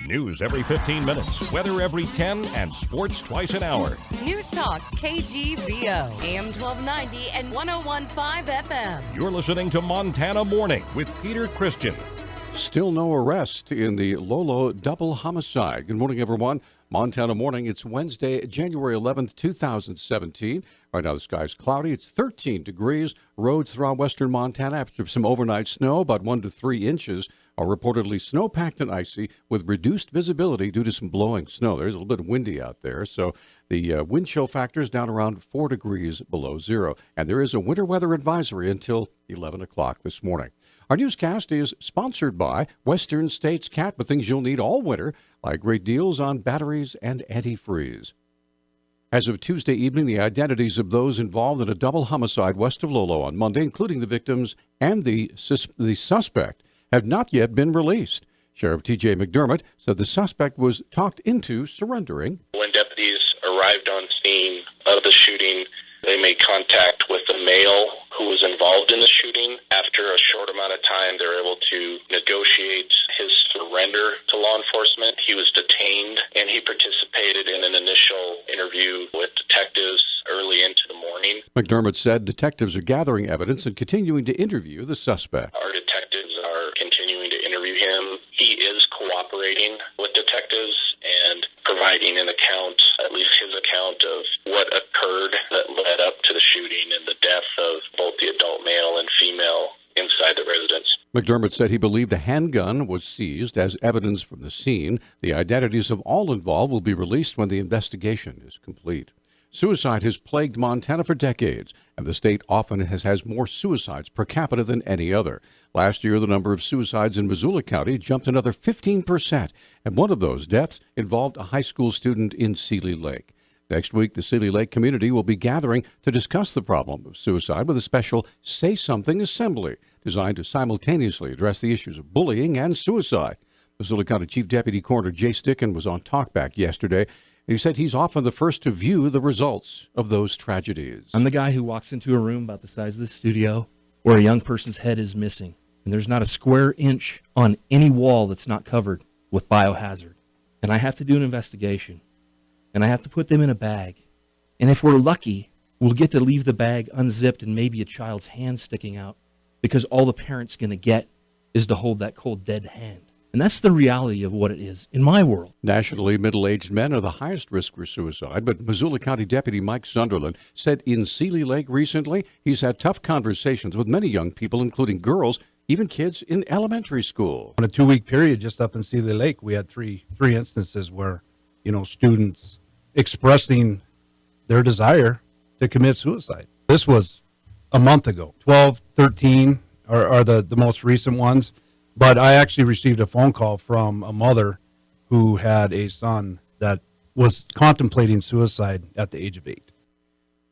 News every 15 minutes, weather every 10, and sports twice an hour. Newstalk, KGVO, AM 1290 and 101.5 FM. You're listening to Montana Morning with Peter Christian. Still no arrest in the Lolo double homicide. Good morning, everyone. Montana Morning. It's Wednesday, January 11th, 2017. Right now the sky's cloudy. It's 13 degrees. Roads throughout western Montana after some overnight snow, about 1 to 3 inches, are reportedly snow-packed and icy with reduced visibility due to some blowing snow. There's a little bit windy out there, so the wind chill factor is down around 4 degrees below zero. And there is a winter weather advisory until 11 o'clock this morning. Our newscast is sponsored by Western States Cat, with things you'll need all winter, like great deals on batteries and antifreeze. As of Tuesday evening, the identities of those involved in a double homicide west of Lolo on Monday, including the victims and the suspect, have not yet been released. Sheriff T.J. McDermott said the suspect was talked into surrendering. When deputies arrived on scene of the shooting, they made contact with the male who was involved in the shooting. After a short amount of time, they were able to negotiate his surrender to law enforcement. He was detained, and he participated in an initial interview with detectives early into the morning. McDermott said detectives are gathering evidence and continuing to interview the suspect. Our detectives are continuing to interview him. He is cooperating with detectives and providing an account, at least his account, of what occurred that led up to the shooting and the death of both the adult male and female inside the residence. McDermott said he believed a handgun was seized as evidence from the scene. The identities of all involved will be released when the investigation is complete. Suicide has plagued Montana for decades, and the state often has more suicides per capita than any other. Last year, the number of suicides in Missoula County jumped another 15%, and one of those deaths involved a high school student in Seeley Lake. Next week, the Seeley Lake community will be gathering to discuss the problem of suicide with a special Say Something assembly designed to simultaneously address the issues of bullying and suicide. Missoula County Chief Deputy Coroner Jay Sticken was on Talkback yesterday. He said he's often the first to view the results of those tragedies. I'm the guy who walks into a room about the size of this studio where a young person's head is missing, and there's not a square inch on any wall that's not covered with biohazard. And I have to do an investigation, and I have to put them in a bag. And if we're lucky, we'll get to leave the bag unzipped and maybe a child's hand sticking out, because all the parent's going to get is to hold that cold, dead hand. And that's the reality of what it is in my world. Nationally, middle-aged men are the highest risk for suicide, but Missoula County Deputy Mike Sunderland said in Seeley Lake recently he's had tough conversations with many young people, including girls, even kids in elementary school. In a 2-week period just up in Seeley Lake, we had three instances where, students expressing their desire to commit suicide. This was a month ago. 12, 13 are the most recent ones. But I actually received a phone call from a mother who had a son that was contemplating suicide at the age of 8.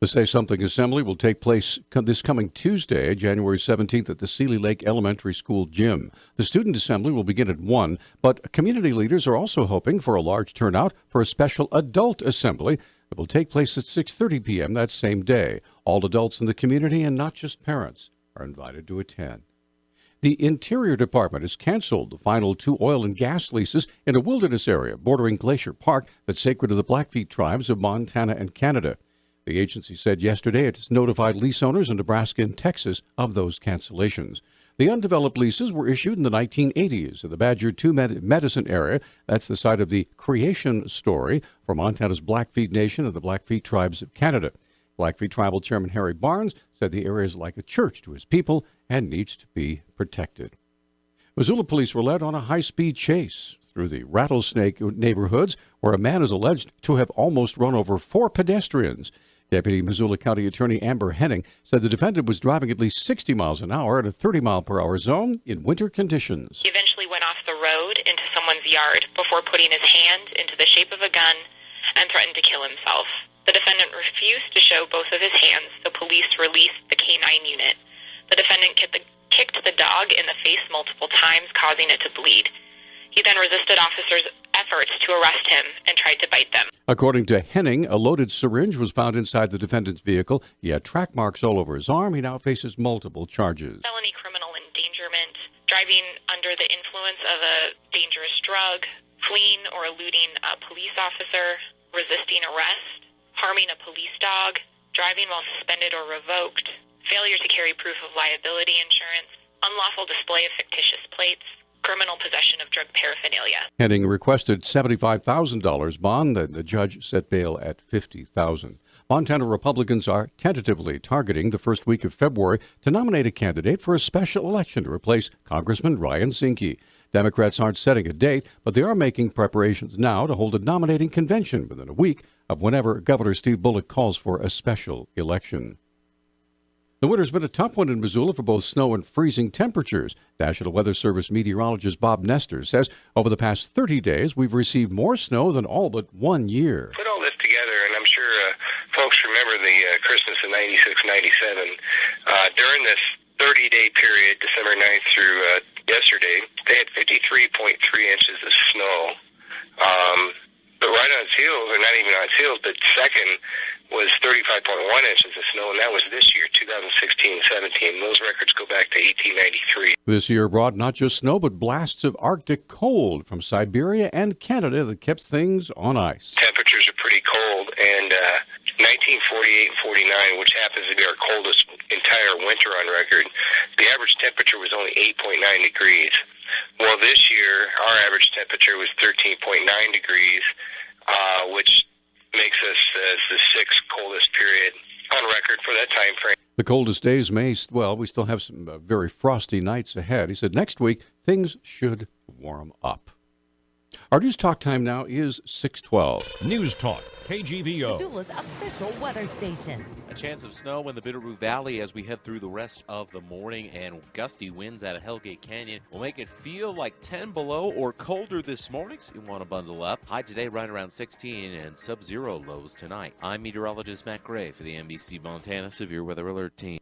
The Say Something assembly will take place this coming Tuesday, January 17th, at the Seeley Lake Elementary School gym. The student assembly will begin at 1, but community leaders are also hoping for a large turnout for a special adult assembly that will take place at 6:30 p.m. that same day. All adults in the community, and not just parents, are invited to attend. The Interior Department has canceled the final 2 oil and gas leases in a wilderness area bordering Glacier Park that's sacred to the Blackfeet tribes of Montana and Canada. The agency said yesterday it has notified lease owners in Nebraska and Texas of those cancellations. The undeveloped leases were issued in the 1980s in the Badger 2 Medicine area. That's the site of the creation story for Montana's Blackfeet Nation and the Blackfeet tribes of Canada. Blackfeet Tribal Chairman Harry Barnes said the area is like a church to his people and needs to be protected. Missoula police were led on a high-speed chase through the Rattlesnake neighborhoods where a man is alleged to have almost run over 4 pedestrians. Deputy Missoula County Attorney Amber Henning said the defendant was driving at least 60 miles an hour at a 30-mile-per-hour zone in winter conditions. He eventually went off the road into someone's yard before putting his hand into the shape of a gun and threatened to kill himself. The defendant refused to show both of his hands, so police released the K-9 unit. The defendant kicked the dog in the face multiple times, causing it to bleed. He then resisted officers' efforts to arrest him and tried to bite them. According to Henning, a loaded syringe was found inside the defendant's vehicle. He had track marks all over his arm. He now faces multiple charges. Felony criminal endangerment, driving under the influence of a dangerous drug, fleeing or eluding a police officer, resisting arrest, harming a police dog, driving while suspended or revoked, failure to carry proof of liability insurance, unlawful display of fictitious plates, criminal possession of drug paraphernalia. Henning requested $75,000 bond, and the judge set bail at $50,000. Montana Republicans are tentatively targeting the first week of February to nominate a candidate for a special election to replace Congressman Ryan Zinke. Democrats aren't setting a date, but they are making preparations now to hold a nominating convention within a week of whenever Governor Steve Bullock calls for a special election. The winter's been a tough one in Missoula for both snow and freezing temperatures. National Weather Service meteorologist Bob Nestor says over the past 30 days, we've received more snow than all but 1 year. Put all this together, and I'm sure folks remember the Christmas of 96, 97. During this 30-day period, December 9th through yesterday, they had 53.3 inches of snow. But right on its heels, or not even on its heels, but second was 35.1 inches of snow, and that was this year, 2016-17. Those records go back to 1893. This year brought not just snow, but blasts of Arctic cold from Siberia and Canada that kept things on ice. Temperatures are pretty cold, and 1948 and 49, which happens to be our coldest entire winter on record, the average temperature was only 8.9 degrees. Well, this year, our average temperature was 13.9 degrees, which makes us as the sixth coldest period on record for that time frame. The coldest days we still have some very frosty nights ahead. He said next week, things should warm up. Our news talk time now is 6:12. News Talk, KGVO. Missoula's official weather station. A chance of snow in the Bitterroot Valley as we head through the rest of the morning, and gusty winds out of Hellgate Canyon will make it feel like 10 below or colder this morning, so you want to bundle up. High today right around 16 and sub-zero lows tonight. I'm meteorologist Matt Gray for the NBC Montana Severe Weather Alert Team.